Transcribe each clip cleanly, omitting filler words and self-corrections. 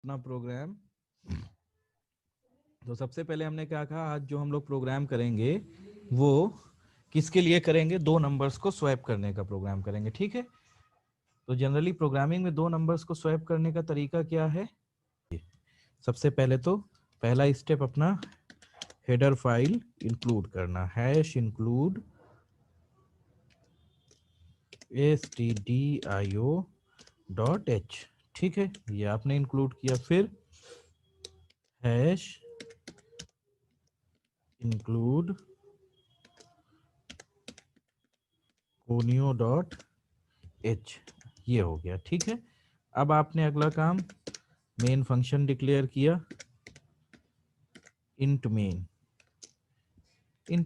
अपना प्रोग्राम। तो सबसे पहले हमने क्या कहा, आज जो हम लोग प्रोग्राम करेंगे वो किसके लिए करेंगे, दो नंबर्स को स्वैप करने का प्रोग्राम करेंगे, ठीक है। तो जनरली प्रोग्रामिंग में दो नंबर्स को स्वैप करने का तरीका क्या है। सबसे पहले तो पहला स्टेप अपना हेडर फाइल इंक्लूड करना, हैश इंक्लूड stdio.h, ठीक है, ये आपने इंक्लूड किया। फिर हैश इंक्लूड conio.h, ये हो गया, ठीक है। अब आपने अगला काम मेन फंक्शन डिक्लेयर किया, इंट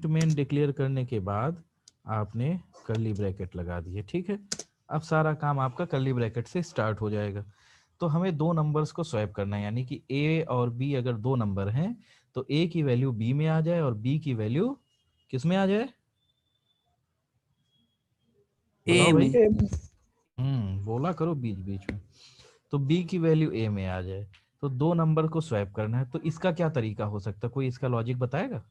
मेन डिक्लेयर करने के बाद आपने कर्ली ब्रैकेट लगा दिए, ठीक है। अब सारा काम आपका कर्ली ब्रैकेट से स्टार्ट हो जाएगा। तो हमें दो नंबर्स को स्वैप करना है, यानी कि ए और बी अगर दो नंबर हैं तो ए की वैल्यू बी में आ जाए और बी की वैल्यू किस में आ जाए, ए बताओ भाई। में। बोला करो बीच बीच में। तो बी की वैल्यू ए में आ जाए, तो दो नंबर को स्वैप करना है। तो इसका क्या तरीका हो सकता है, कोई इसका लॉजिक बताएगा।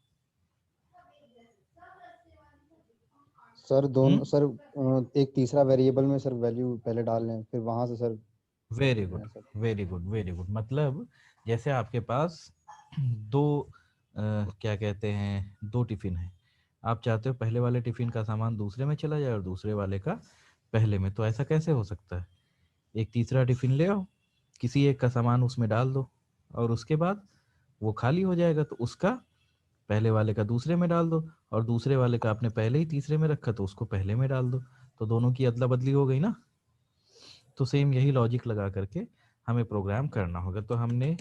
सर हम्म, दोनों सर एक तीसरा वेरिएबल में सर वैल्यू पहले डाल लें, फिर वहां से सर वेरी करते गुड हैं sir. Very good very good. मतलब जैसे आपके पास दो क्या कहते हैं, दो टिफिन है। आप चाहते हो पहले वाले टिफिन का सामान दूसरे में चला जाए और दूसरे वाले का पहले में, तो ऐसा कैसे हो सकता है। एक तीसरा टिफिन ले आओ, किसी एक का सामान उसमें डाल दो और उसके बाद वो खाली हो जाएगा, तो उसका पहले वाले का दूसरे में डाल दो और दूसरे वाले का आपने पहले ही तीसरे में रखा तो उसको पहले में डाल दो, तो दोनों की अदला बदली हो गई ना। तो सेम यही लॉजिक लगा करके हमें प्रोग्राम करना होगा। तो हमने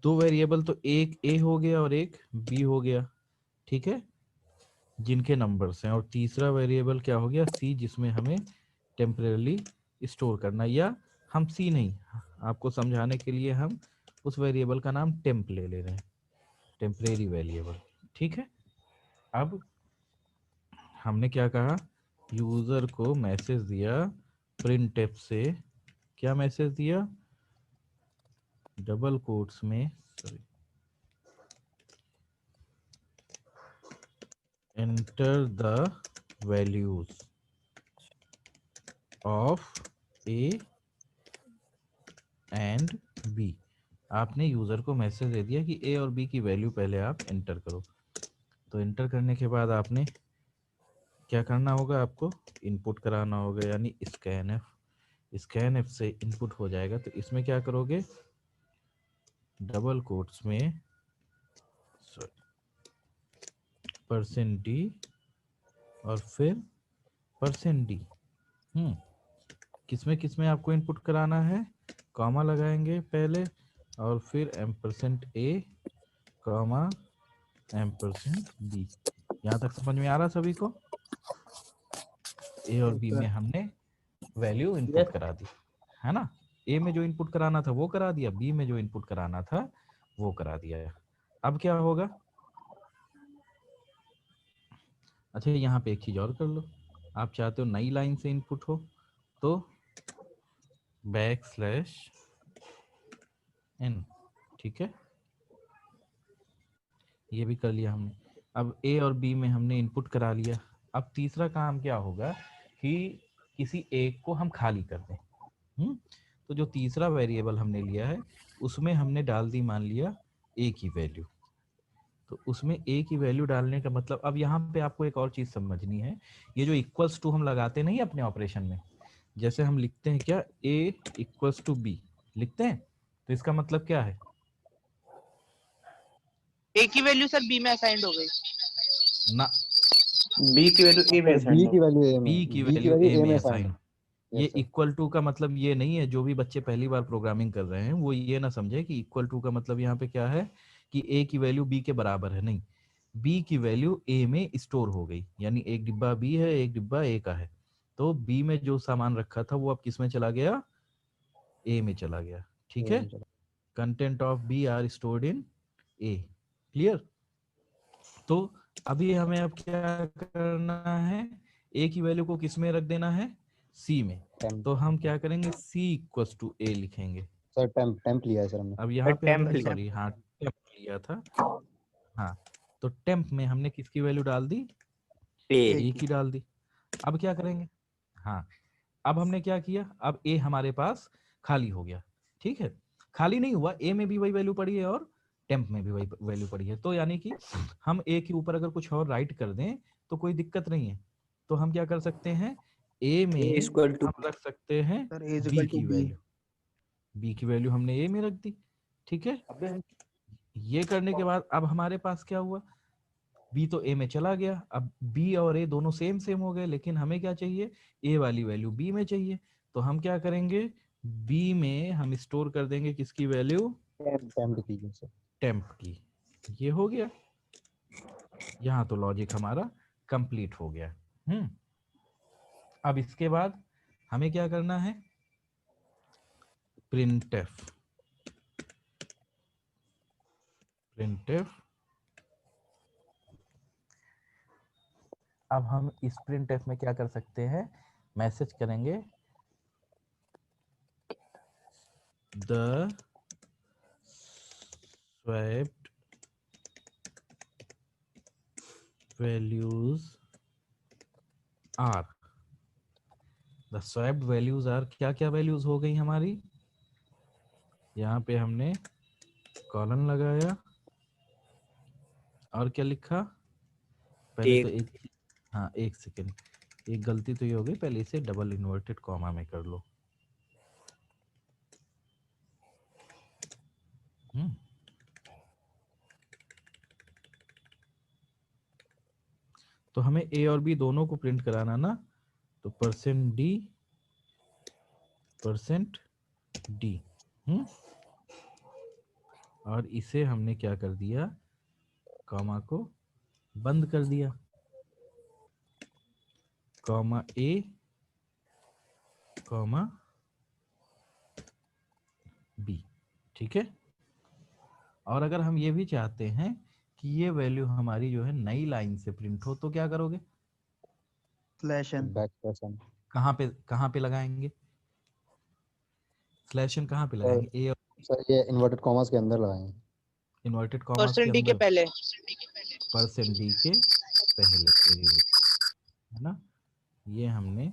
दो वेरिएबल, तो एक ए हो गया और एक बी हो गया, ठीक है, जिनके नंबर्स हैं। और तीसरा वेरिएबल क्या हो गया, सी, जिसमें हमें टेम्परेली स्टोर करना, या हम सी नहीं, आपको समझाने के लिए हम उस वेरिएबल का नाम टेम्प ले रहे हैं, टेम्परेरी वेरिएबल, ठीक है। अब हमने क्या कहा, यूजर को मैसेज दिया प्रिंटफ से, क्या मैसेज दिया, डबल कोट्स में, sorry, enter the values of a and b. आपने यूजर को मैसेज दे दिया कि ए और बी की वैल्यू पहले आप एंटर करो। तो एंटर करने के बाद आपने क्या करना होगा, आपको इनपुट कराना होगा, यानी स्कैन एफ से इनपुट हो जाएगा। तो इसमें क्या करोगे, डबल कोट्स में %d और फिर %d। किसमें आपको इनपुट कराना है, कॉमा लगाएंगे पहले और फिर %a कॉमा %b। यहाँ तक समझ में आ रहा सभी को। ए और बी में हमने वैल्यू इनपुट यस। करा दी, है ना। ए में जो इनपुट कराना था वो करा दिया, बी में जो इनपुट कराना था वो करा दिया। अब क्या होगा, अच्छा यहाँ पे एक चीज और कर लो, आप चाहते हो नई लाइन से इनपुट हो तो \n, ठीक है, ये भी कर लिया हमने। अब ए और बी में हमने इनपुट करा लिया। अब तीसरा काम क्या होगा कि किसी एक को हम खाली कर दें। तो जो तीसरा वेरिएबल हमने लिया है उसमें हमने डाल दी, मान लिया ए की वैल्यू। तो उसमें ए की वैल्यू डालने का मतलब, अब यहाँ पे आपको एक और चीज समझनी है, ये जो इक्वल्स टू हम लगाते नहीं अपने ऑपरेशन में, जैसे हम लिखते हैं क्या, ए इक्वल्स टू बी लिखते हैं, तो इसका मतलब क्या है, ए की वैल्यू सर बी में असाइंड हो गई। ना, बी की वैल्यू ए में सर असाइन बी की होगी। वैल्यू ए बी की में, बी की वैल्यू वैल्यू ए ए में में असाइन। असाइन। ये यस सर। इक्वल टू का मतलब ये नहीं है, जो भी बच्चे पहली बार प्रोग्रामिंग कर रहे हैं वो ये ना समझे कि इक्वल टू का मतलब यहाँ पे क्या है कि ए की वैल्यू बी के बराबर है, नहीं। बी की वैल्यू ए में स्टोर हो गई, यानी एक डिब्बा बी है, एक डिब्बा ए का है, तो बी में जो सामान रखा था वो अब किस में चला गया, ए में चला गया, ठीक ए है। में चलो। Content of b are stored in a, clear. तो अभी हमें अब क्या करना है, ए की वैल्यू को किस में रख देना है, सी में। टेन। तो हम क्या करेंगे, सी इक्वल्स टू ए लिखेंगे, सर टेम्प लिया है सर हमने। अब यहाँ पे टेम्प हमने लिया। सॉरी हाँ टेम्प लिया था। हाँ तो टेम्प में हमने किसकी वैल्यू डाल दी, ए ए की डाल दी। अब क्या करेंगे, हाँ अब हमने क्या किया, अब ए हमारे पास खाली हो गया, ठीक है। खाली नहीं हुआ, ए में भी वही वैल्यू पड़ी है और टेम्प में भी वही वैल्यू पड़ी है, तो यानी कि हम ए के ऊपर अगर कुछ और राइट कर दें तो कोई दिक्कत नहीं है। तो हम क्या कर सकते हैं, ए में इक्वल टू हम रख सकते हैं sir a is b equal to की बी। वैल्यू, बी की वैल्यू हमने ए में रख दी, ठीक है। ये करने के बाद अब हमारे पास क्या हुआ, बी तो ए में चला गया, अब बी और ए दोनों सेम सेम हो गए, लेकिन हमें क्या चाहिए, ए वाली वैल्यू बी में चाहिए। तो हम क्या करेंगे, बी में हम स्टोर कर देंगे किसकी वैल्यू, टेम्प कीजिए सर। टेम्प की। ये हो गया, यहाँ तो लॉजिक हमारा कंप्लीट हो गया। अब इसके बाद हमें क्या करना है, प्रिंटफ, प्रिंटफ। अब हम इस प्रिंटफ में क्या कर सकते हैं, मैसेज करेंगे the swapped values are, the swapped values are, क्या क्या वैल्यूज हो गई हमारी, यहाँ पे हमने कॉलन लगाया और क्या लिखा, पहले तो एक, हाँ एक सेकेंड, एक गलती तो ये हो गई, पहले इसे डबल इन्वर्टेड कॉमा में कर लो। तो हमें ए और बी दोनों को प्रिंट कराना ना, तो परसेंट डी, और इसे हमने क्या कर दिया, कॉमा को बंद कर दिया, कॉमा ए कॉमा बी, ठीक है। और अगर हम ये भी चाहते हैं कि ये वैल्यू हमारी जो है नई लाइन से प्रिंट हो, तो क्या करोगे, स्लैश एन। Backslash N. कहाँ पे लगाएंगे, स्लैश एन कहाँ पे लगाएंगे, ए और सर ये इन्वर्टेड कॉमास के अंदर लगाएंगे। इन्वर्टेड कॉमास के परसेंट डी के अंदर, पहले। परसेंट डी के पहले, वेरी गुड, है ना। ये हमने,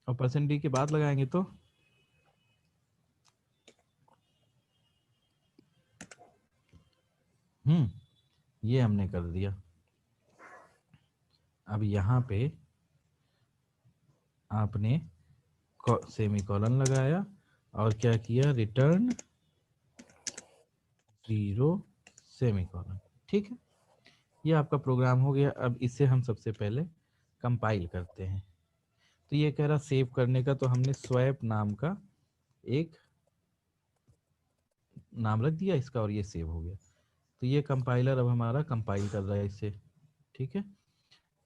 और परसेंट डी के बाद लगाएंगे तो ये हमने कर दिया। अब यहाँ पे आपने सेमीकोलन लगाया और क्या किया, रिटर्न 0 सेमीकोलन, ठीक है। ये आपका प्रोग्राम हो गया। अब इसे हम सबसे पहले कंपाइल करते हैं। तो ये कह रहा सेव करने का, तो हमने स्वैप नाम का एक नाम रख दिया इसका और ये सेव हो गया। तो ये कंपाइलर अब हमारा कंपाइल कर रहा है इसे, ठीक है।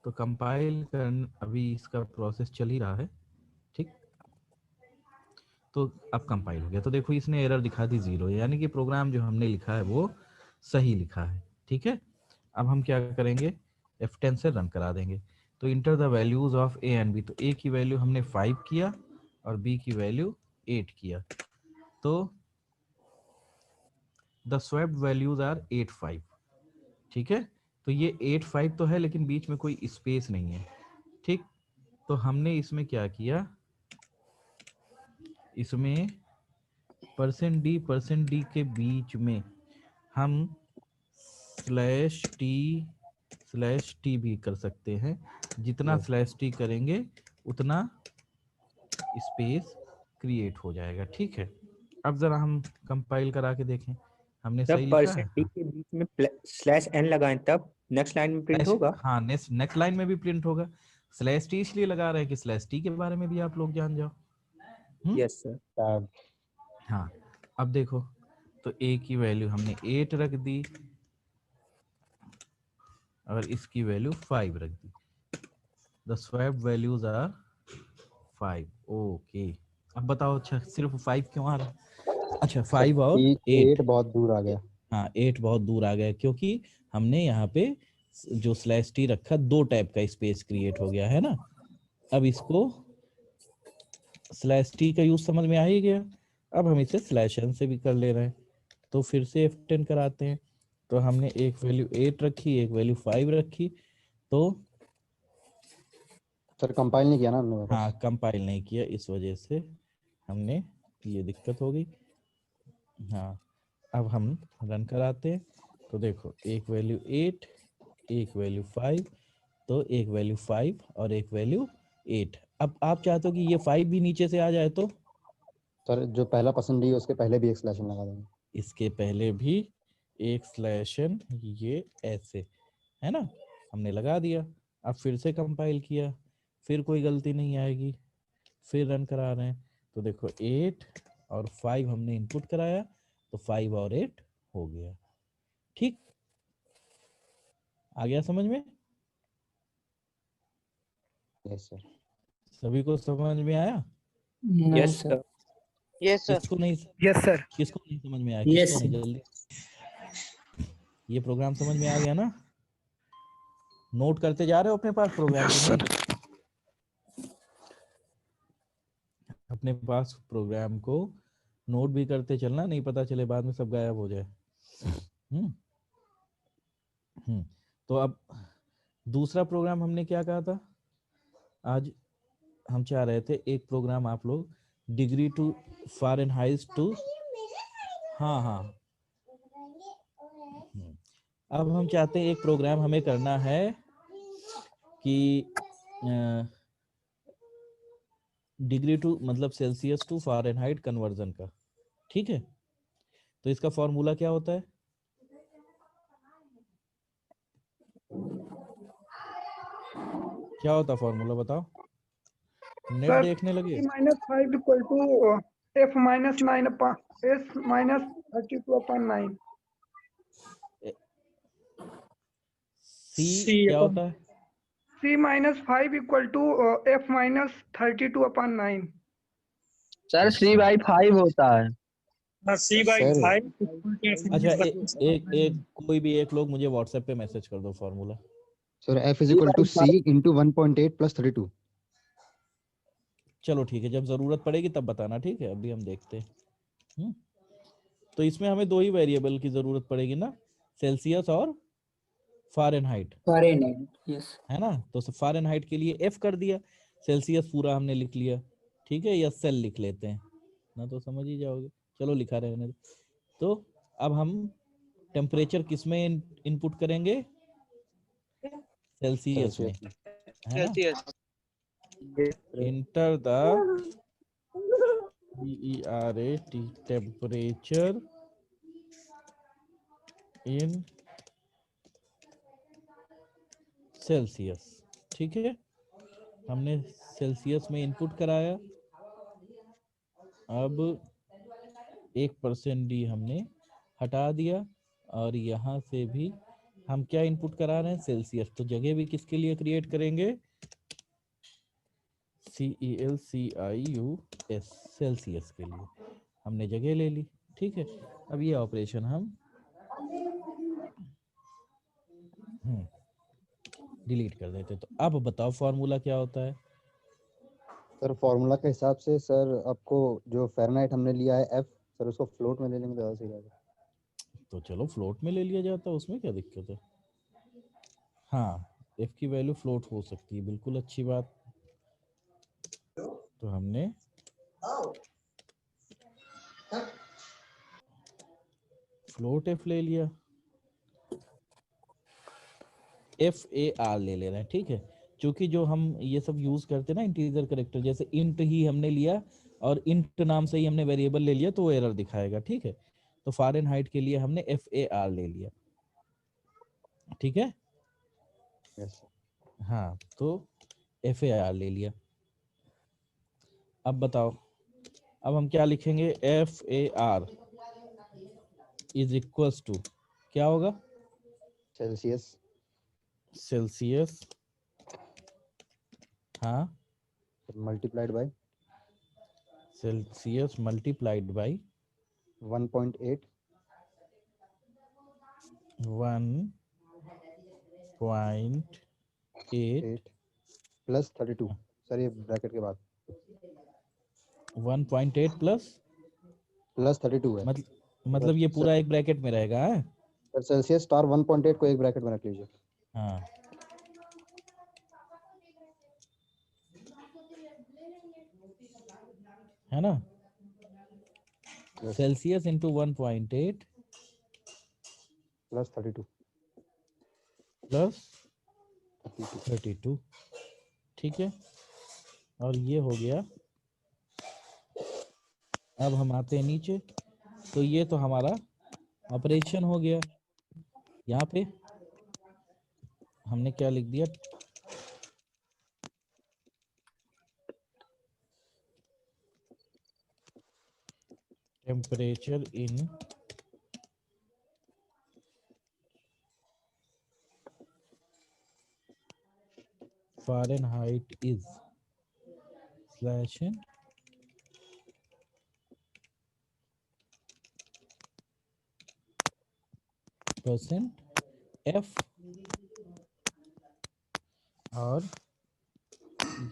तो कंपाइल कर, अभी इसका प्रोसेस चल ही रहा है, ठीक। तो अब कंपाइल हो गया, तो देखो इसने एरर दिखा दी 0, यानी कि प्रोग्राम जो हमने लिखा है वो सही लिखा है, ठीक है। अब हम क्या करेंगे, F10 से रन करा देंगे। तो enter the values of a and b, तो ए की वैल्यू हमने 5 किया और बी की वैल्यू 8 किया। तो द स्वैप्ड वैल्यूज आर 8 5, ठीक है। तो ये 8 5 तो है, लेकिन बीच में कोई स्पेस नहीं है, ठीक। तो हमने इसमें क्या किया, इसमें परसेंट डी के बीच में हम स्लैश टी भी कर सकते हैं। जितना स्लैश टी करेंगे उतना स्पेस क्रिएट हो जाएगा, ठीक है। अब जरा हम कंपाइल करा के देखें, हमने सही जब लिखा है। परसेंट डी के बीच में स्लैश एन लगाएं तब नेक्स्ट लाइन में प्रिंट होगा। हाँ, नेक्स्ट लाइन में भी प्रिंट होगा। स्लैश टी इसलिए लगा रहे हैं कि स्लैश टी के बारे में भी आप लोग जान जाओ। Yes sir. हाँ, अब देखो, तो ए की वैल्यू हमने 8 रख दी और इसकी वैल्यू 5 रख दी। The swap values are 5, okay. अब बताओ, अच्छा सिर्फ 5 क्यों आ रहा है? अच्छा 5 और 8 बहुत दूर आ गया। हाँ 8 बहुत दूर आ गया, क्योंकि हमने यहाँ पे जो स्लैश टी रखा 2 टाइप का स्पेस क्रिएट हो गया है ना। अब इसको स्लैश टी का यूज समझ में आ ही गया। अब हम इसे स्लैश एन से भी कर ले रहे हैं, तो फिर से F10 कराते हैं। तो हमने एक वैल्यू 8 रखी, एक वैल्यू 5 रखी, तो सर कंपाइल नहीं किया ना हमने वापस। हाँ कंपाइल नहीं किया, इस वजह से हमने ये दिक्कत हो गई। हाँ अब हम रन कराते हैं, तो देखो एक वैल्यू 8, एक वैल्यू 5, तो एक वैल्यू 5 और एक वैल्यू 8। अब आप चाहते हो कि ये 5 भी नीचे से आ जाए, तो सर जो पहला पसंद है उसके पहले भी एक स्लैश लगा देंगे। इसके पहले भी एक स्लैशन, ये ऐसे है ना, हमने लगा दिया। अब फिर से कंपाइल किया, फिर कोई गलती नहीं आएगी, फिर रन करा रहे हैं, तो देखो 8 और 5 हमने इनपुट कराया, तो 5 और 8 हो गया। ठीक, आ गया समझ में? Yes sir. सभी को समझ में आया? Yes sir. Yes sir. किसको नहीं, यस सर। किसको नहीं समझ में आया? यस किसको नहीं? जल्दी, ये प्रोग्राम समझ में आ गया ना? नोट करते जा रहे हो अपने पास प्रोग्राम की नहीं? अपने पास प्रोग्राम को नोट भी करते चलना, नहीं पता चले बाद में सब गायब हो जाए। तो अब दूसरा प्रोग्राम हमने क्या कहा था? आज हम चाह रहे थे एक प्रोग्राम आप लोग डिग्री टू फ़ारेनहाइट टू, हाँ हाँ, अब हम चाहते हैं एक प्रोग्राम हमें करना है कि डिग्री टू मतलब सेल्सियस टू फ़ारेनहाइट कन्वर्जन का। ठीक है, तो इसका फॉर्मूला क्या होता है? क्या होता फॉर्मूला बताओ? नेट सर देखने लगे? -5 equal to F -9 upon S -32/9। C क्या होता है? C -5 equal to F -32/9। Sir C by 5 होता है। सर अच्छा एक कोई भी एक लोग मुझे व्हाट्सएप पे मैसेज कर दो formula. Sir F is equal to C into 1.8 plus 32। चलो ठीक है, जब जरूरत पड़ेगी तब बताना, ठीक है? अभी हम देखते हैं। तो इसमें हमें दो ही वेरिएबल की जरूरत पड़ेगी ना, सेल्सियस और फ़ारेनहाइट, यस। है ना? तो फ़ारेनहाइट के लिए F कर दिया, सेल्सियस पूरा हमने लिख लिया, ठीक है? या सेल लिख लेते हैं ना, तो समझ ही जाओगे। चलो लिखा रहने दो। तो अब हम टेम्परेचर किस में इनपुट करेंगे? सेल्सियस में, सेल्सियस में। है ना? Celsius. Enter the TERAT temperature in Celsius. ठीक है, हमने सेल्सियस में इनपुट कराया। अब 1% डी हमने हटा दिया, और यहाँ से भी हम क्या इनपुट करा रहे हैं? सेल्सियस। तो जगह भी किसके लिए क्रिएट करेंगे? CELCIUS, सेल्सियस के लिए हमने जगह ले ली। ठीक है, अब ये ऑपरेशन हम डिलीट कर देते। तो अब बताओ फॉर्मूला क्या होता है? सर फॉर्मूला के हिसाब से सर आपको जो फ़ारेनहाइट हमने लिया है F, सर उसको फ्लोट में ले लेंगे तो ज़्यादा सही रहेगा। तो चलो फ्लोट में ले लिया जाता है, उसमें क्या दिक्कत है? हाँ, F की वैल्यू फ्लोट हो सकती है, बिल्कुल अच्छी बात। तो हमने फ्लोट F ले लिया, FAR ले रहे हैं। ठीक है, क्योंकि जो हम ये सब यूज करते हैं ना इंटीजर कैरेक्टर, जैसे इंट ही हमने लिया और इंट नाम से ही हमने वेरिएबल ले लिया, तो वो एरर दिखाएगा। ठीक है, तो फ़ारेनहाइट के लिए हमने FAR ले लिया। ठीक है, यस सर। हाँ, तो FAR ले लिया। अब बताओ, अब हम क्या लिखेंगे? FAR इज इक्वल्स टू क्या होगा? सेल्सियस सेल्सियस, हाँ, multiplied by Celsius multiplied by 1.8 1.8 plus 32। Sir ये ब्रैकेट के बाद 1.8 प्लस प्लस 32 है मतलब ये पूरा एक ब्रैकेट में रहेगा है? सर सेल्सियस स्टार 1.8 को एक ब्रैकेट में रख लीजिए। हाँ है ना, Yes. Celsius into 1.8 plus 32 plus 32, ठीक है। और ये हो गया। अब हम आते हैं नीचे, तो ये तो हमारा ऑपरेशन हो गया। यहाँ पे हमने क्या लिख दिया, temperature in Fahrenheit is slash % F और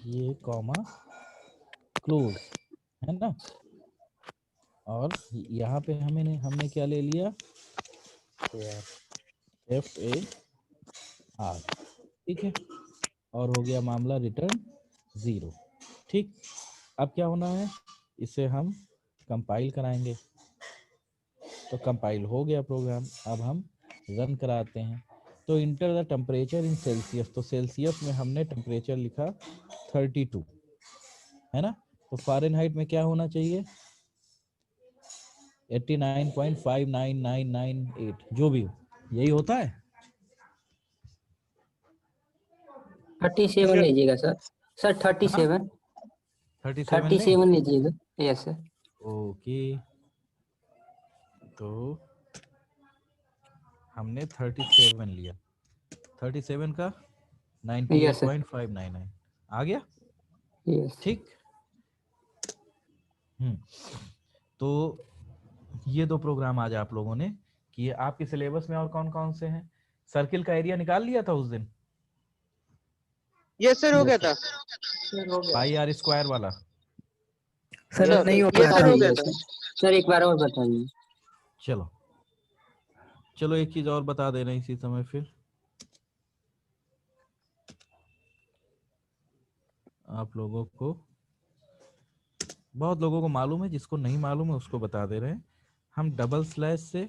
ये कॉमा क्लोज, है ना। और यहाँ पे हमने क्या ले लिया, FAR, ठीक है। और हो गया मामला रिटर्न 0, ठीक। अब क्या होना है, इसे हम कंपाइल कराएंगे। तो कंपाइल हो गया प्रोग्राम, अब हम रन कराते हैं। तो enter the temperature in Celsius, तो सेल्सियस में हमने टेम्परेचर लिखा 32, है ना। तो फ़ारेनहाइट में क्या होना चाहिए, 89.59998, जो भी हो, यही होता है। 37 लीजिएगा सर। सर 37 37 लीजिएगा। Yes sir. ओके, तो हमने 37 लिया, 37 का यस सर। 98.599 आ गया, यस। ठीक। तो ये दो प्रोग्राम आज आप लोगों ने किए। आपके सिलेबस में और कौन कौन से हैं? सर्किल का एरिया निकाल लिया था उस दिन, यस सर, हो गया था। पाई आर स्क्वायर वाला। सर नहीं हो ये रहा सर हो है। गया था। सर एक बार और बताइए। चलो एक चीज और बता देना इसी समय, फिर आप लोगों को, बहुत लोगों को मालूम है, जिसको नहीं मालूम है उसको बता दे रहे हैं। हम डबल स्लैश से,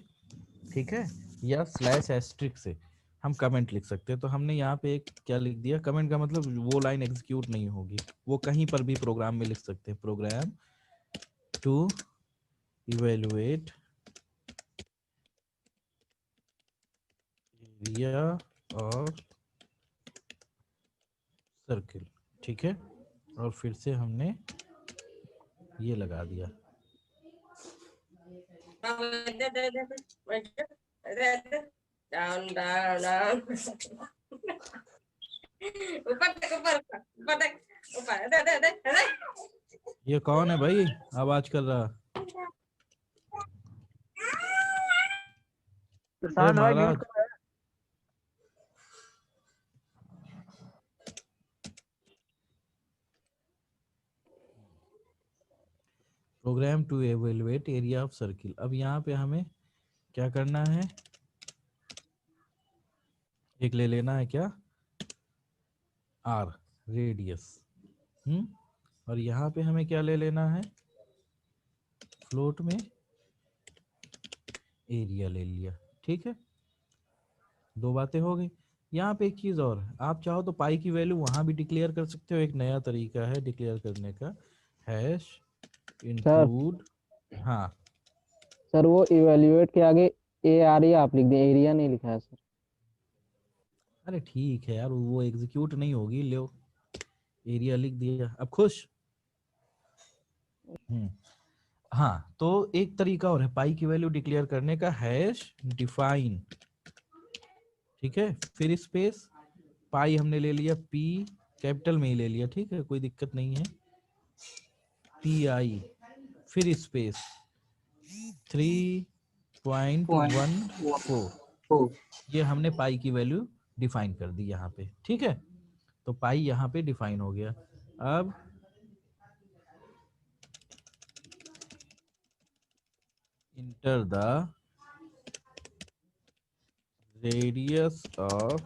ठीक है, या स्लैश एस्ट्रिक से हम कमेंट लिख सकते हैं। तो हमने यहाँ पे एक क्या लिख दिया, कमेंट का मतलब वो लाइन एग्जीक्यूट नहीं होगी, वो कहीं पर भी प्रोग्राम में लिख सकते हैं। प्रोग्राम टू इवेलुएट एरिया और सर्किल, ठीक है। और फिर से हमने ये लगा दिया। ये कौन है भाई आवाज कर रहा? प्रशांत भाई म्यूट महाराज, कर रहा है। Program to evaluate area of circle. अब यहाँ पे हमें क्या करना है, एक ले लेना है क्या, आर रेडियस, और यहाँ पे हमें क्या ले लेना है, फ्लोट में एरिया ले लिया, ठीक है। दो बातें हो गई। यहाँ पे एक चीज और, आप चाहो तो पाई की वैल्यू वहां भी डिक्लेयर कर सकते हो। एक नया तरीका है डिक्लेयर करने का, हैश इंक्लूड। हाँ सर वो इवेल्युएट के आगे ARE आप लिख दिए, एरिया नहीं लिखा है सर। अरे ठीक है यार, वो एग्जीक्यूट नहीं होगी, लो एरिया लिख दिया, अब खुश। हाँ, तो एक तरीका और है पाई की वैल्यू डिक्लेयर करने का, हैश डिफाइन, ठीक है। फिर स्पेस, पाई हमने ले लिया, पी कैपिटल में ही ले लिया, ठीक है, कोई दिक्कत नहीं है, PI, फिर स्पेस 3.14, ये हमने पाई की वैल्यू डिफाइन कर दी यहाँ पे, ठीक है। तो पाई यहाँ पे डिफाइन हो गया। अब enter the radius of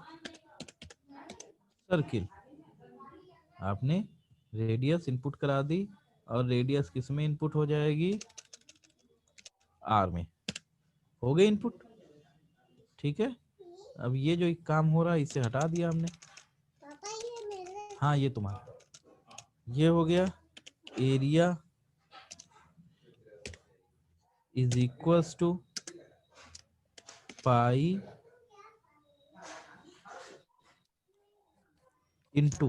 circle. आपने रेडियस इनपुट करा दी और रेडियस किस में इनपुट हो जाएगी, आर में हो गई इनपुट। ठीक है, अब ये जो एक काम हो रहा है इसे हटा दिया हमने। हाँ ये तुम्हारा, ये हो गया area is equals to pi into,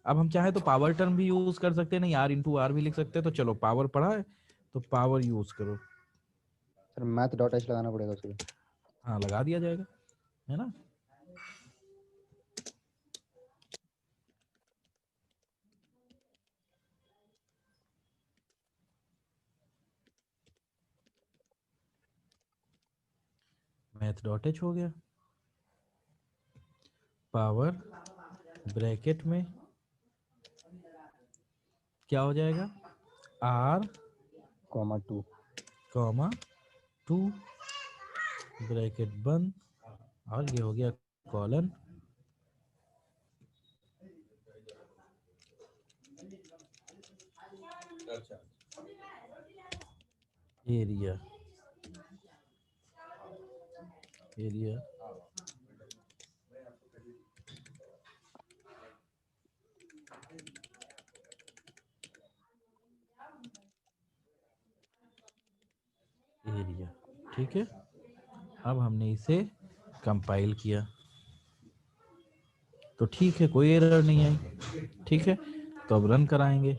अब हम चाहे तो पावर टर्म भी यूज कर सकते हैं, नहीं आर इंटू आर भी लिख सकते हैं। तो चलो पावर पढ़ा है तो पावर यूज करो। सर मैथ डॉट एच लगाना पड़ेगा उसमें। हाँ लगा दिया जाएगा, है ना। मैथ डॉट एच हो गया, पावर ब्रैकेट में क्या हो जाएगा, आर कॉमा 2 कॉमा 2 ब्रैकेट बंद, और ये हो गया कॉलन एरिया। एरिया एरिया, ठीक है। अब हमने इसे कंपाइल किया तो ठीक है, कोई एरर नहीं आई। ठीक है, तो अब रन कराएंगे।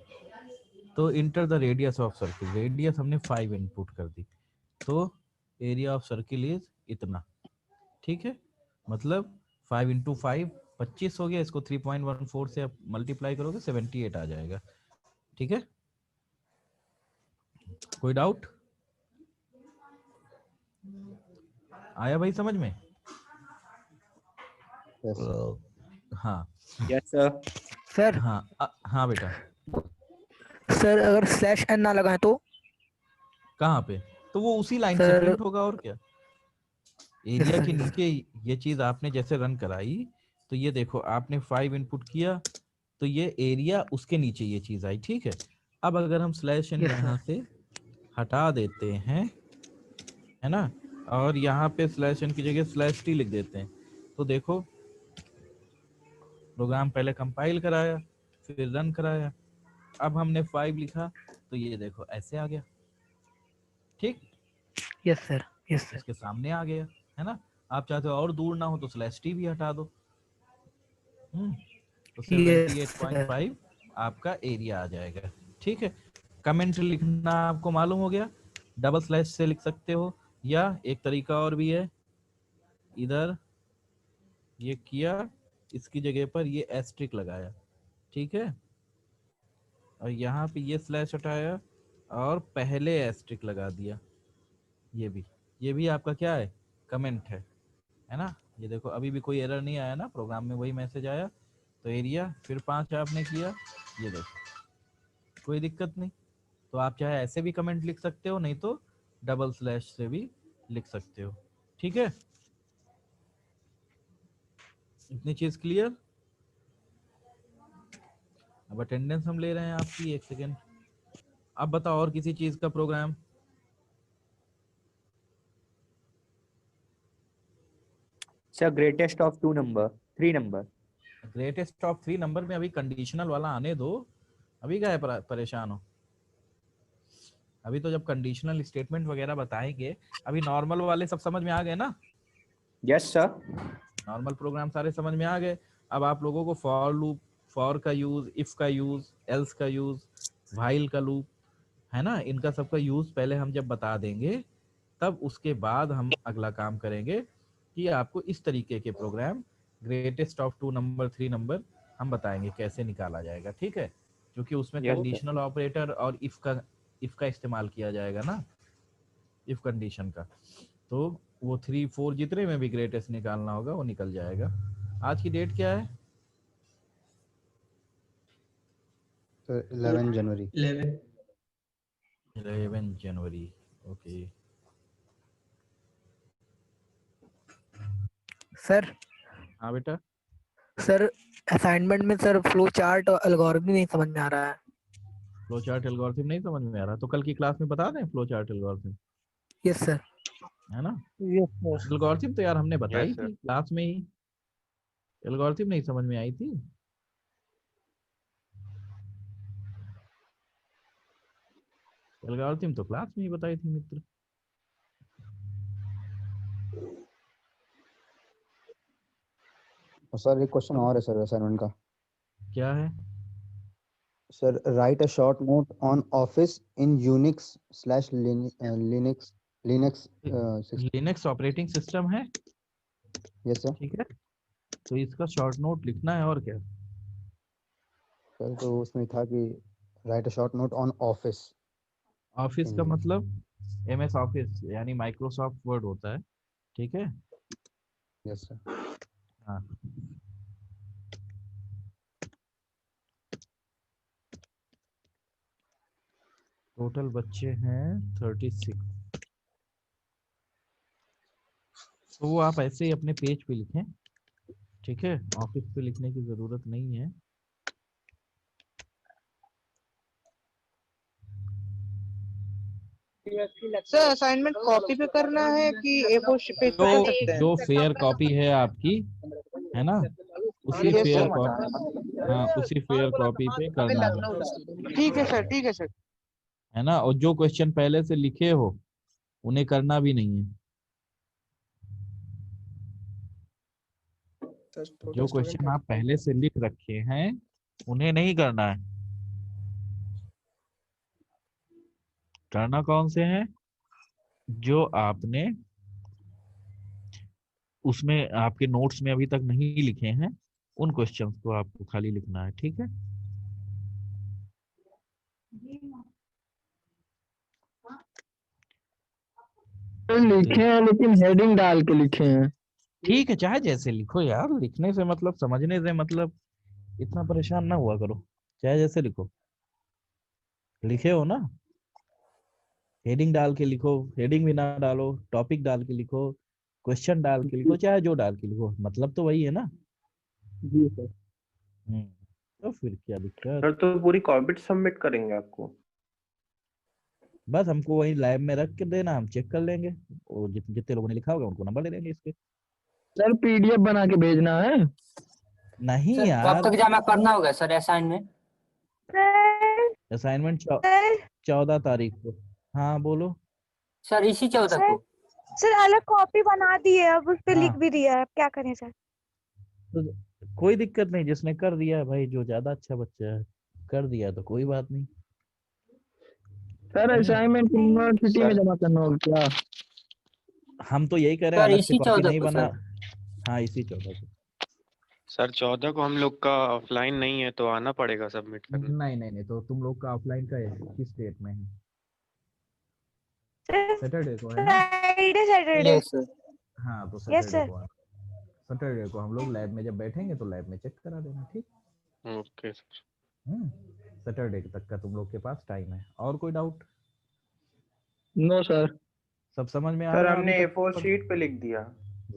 तो enter the radius of circle, radius हमने 5 इनपुट कर दी, तो एरिया ऑफ सर्किल इज इतना। ठीक है, मतलब 5 इंटू 5 25 हो गया, इसको 3.14 से आप मल्टीप्लाई करोगे 78 आ जाएगा। ठीक है, कोई डाउट आया भाई समझ में? यस हाँ यस सर। सर हाँ हाँ बेटा, सर अगर स्लैश एन ना लगाएं तो? कहाँ पे? तो वो उसी लाइन से सर प्रिंट होगा और क्या। एरिया के नीचे ये चीज आपने जैसे रन कराई, तो ये देखो आपने 5 इनपुट किया तो ये एरिया उसके नीचे ये चीज आई। ठीक है, अब अगर हम स्लैश एन Yes, यहाँ से हटा देते हैं, है ना, और यहाँ पे स्लैश एन की जगह स्लैश टी लिख देते हैं, तो देखो प्रोग्राम पहले कंपाइल कराया फिर रन कराया, अब हमने 5 लिखा तो ये देखो ऐसे आ गया। ठीक, यस सर, यस सर। इसके सामने आ गया, है ना। आप चाहते हो और दूर ना हो तो स्लैश टी भी हटा दो। तो यस सर। 78.5 आपका एरिया आ जाएगा। ठीक है, कमेंट लिखना आपको मालूम हो गया, डबल स्लैश से लिख सकते हो, या एक तरीका और भी है, इधर ये किया इसकी जगह पर ये एस्ट्रिक लगाया। ठीक है, और यहाँ पे ये स्लैश हटाया और पहले एस्ट्रिक लगा दिया। ये भी आपका क्या है, कमेंट है ना। ये देखो अभी भी कोई एरर नहीं आया ना, प्रोग्राम में वही मैसेज आया। तो एरिया फिर 5 आपने किया, ये देखो कोई दिक्कत नहीं। तो आप चाहे ऐसे भी कमेंट लिख सकते हो, नहीं तो डबल स्लैश से भी लिख सकते हो। ठीक है, इतनी चीज क्लियर। अब अटेंडेंस हम ले रहे हैं आपकी, 1 सेकेंड। अब बताओ और किसी चीज का program. Sir greatest of 3 number. Greatest of 3 number में अभी कंडीशनल वाला आने दो, अभी क्या है परेशान हो। अभी तो जब कंडीशनल स्टेटमेंट वगैरह बताएंगे, अभी नॉर्मल वाले सब समझ में आ गए ना। Yes sir. नॉर्मल प्रोग्राम सारे समझ में आ गए। अब आप लोगों को फॉर लूप, फॉर का यूज, इफ का यूज, एल्स का यूज, व्हाइल का लूप, है ना, इनका सबका यूज पहले हम जब बता देंगे, तब उसके बाद हम अगला काम करेंगे कि आपको इस तरीके के program greatest of 2 number 3 number हम बताएंगे कैसे निकाला जाएगा। ठीक है, क्योंकि उसमें Yes, sir. कंडीशनल ऑपरेटर और इफ का इस्तेमाल किया जाएगा ना, इफ कंडीशन का। तो वो 3 4 जितने में भी ग्रेटेस्ट निकालना होगा वो निकल जाएगा। आज की डेट क्या है? सर 11 जनवरी। 11 जनवरी। ओके, सर हाँ बेटा, सर असाइनमेंट में सर फ्लो चार्ट और एल्गोरिथम नहीं समझ में आ रहा है। फ्लो चार्ट एल्गोरिथम नहीं समझ में आ रहा तो कल की क्लास में बता दें flow chart algorithm, yes sir. है ना। Yes sir. एल्गोरिथम तो यार हमने बताई Yes, sir. थी क्लास में ही, एल्गोरिथम नहीं समझ में आई थी। एल्गोरिथम तो क्लास में ही बताई थी मित्र। और सर एक क्वेश्चन और है सर असाइनमेंट का। क्या है? Sir right a short note on office in Unix slash Linux Linux Linux operating system है, यस सर। ठीक है, तो इसका शॉर्ट नोट लिखना है और क्या। सर तो उसमें था कि right a short note on office. Office का मतलब एमएस ऑफिस यानी माइक्रोसॉफ्ट वर्ड होता है, ठीक है। Yes sir. हाँ, टोटल बच्चे हैं 36। तो वो आप ऐसे ही अपने पेज पे लिखें, ठीक है, ऑफिस पे लिखने की जरूरत नहीं है। सर असाइनमेंट कॉपी पे करना है कि A4 पे कर सकते हैं? जो फेयर कॉपी है आपकी, है ना, उसी Yes, फेयर sir. कॉपी, हाँ उसी फेयर कॉपी पे करना है, ठीक है सर, ठीक है सर। है ना। और जो क्वेश्चन पहले से लिखे हो उन्हें करना भी नहीं है। जो क्वेश्चन आप पहले से लिख रखे हैं उन्हें नहीं करना है। करना कौन से हैं? जो आपने उसमें आपके नोट्स में अभी तक नहीं लिखे हैं उन क्वेश्चंस को आपको खाली लिखना है, ठीक है। लिखे हैं लेकिन हेडिंग डाल के लिखे हैं। ठीक है, चाहे जैसे लिखो यार, लिखने से मतलब समझने से मतलब, इतना परेशान ना हुआ करो, चाहे जैसे लिखो। लिखे हो ना, हेडिंग डाल के लिखो, हेडिंग भी ना डालो, टॉपिक डाल के लिखो, क्वेश्चन डाल के लिखो, चाहे जो डाल के लिखो, मतलब तो वही है ना। जी सर। तो फिर क्या दिक्कत। सर तो पूरी कॉपी सबमिट करेंगे आपको? बस हमको वही लैब में रख के देना, हम चेक कर लेंगे, और जितने लोगों ने लिखा होगा उनको नंबर दे देंगे इसके। सर पीडीएफ बना के भेजना है। नहीं सर यार, कब तक जमा करना होगा सर असाइनमेंट? असाइनमेंट 14 तारीख को। हाँ बोलो। सर इसी 14 सर को? सर अलग कॉपी बना दी है, अब उस पे लिख हाँ, भी दिया है, अब क्या करें सर? तो कोई दिक्कत नहीं, जिसने कर दिया है भाई, जो ज्यादा अच्छा बच्चा है कर दिया तो कोई बात नहीं। सर असाइनमेंट यूनिवर्सिटी में जमा करना होगा क्या? हम तो यही कह रहे हैं, सर अलग से इसी कॉपी 14 नहीं को बना। सर? हाँ इसी 14 को। सर 14 को हम लोग का ऑफलाइन नहीं है तो आना पड़ेगा सबमिट करने। नहीं नहीं नहीं, तो तुम लोग का ऑफलाइन का है, किस डेट में है? सर सैटरडे को है ना। Friday Saturday. Yes sir. हाँ तो यस सैटरडे सर। को आना। सैटरडे को हम लोग लैब में जब बैठेंगे तो लैब में चेक करा देना, ठीक। Okay sir. सैटरडे तक का तुम लोग के पास टाइम है। और कोई डाउट? No sir. सब समझ में आ सर रहा है अभी हमने तक? A4 शीट पे लिख दिया।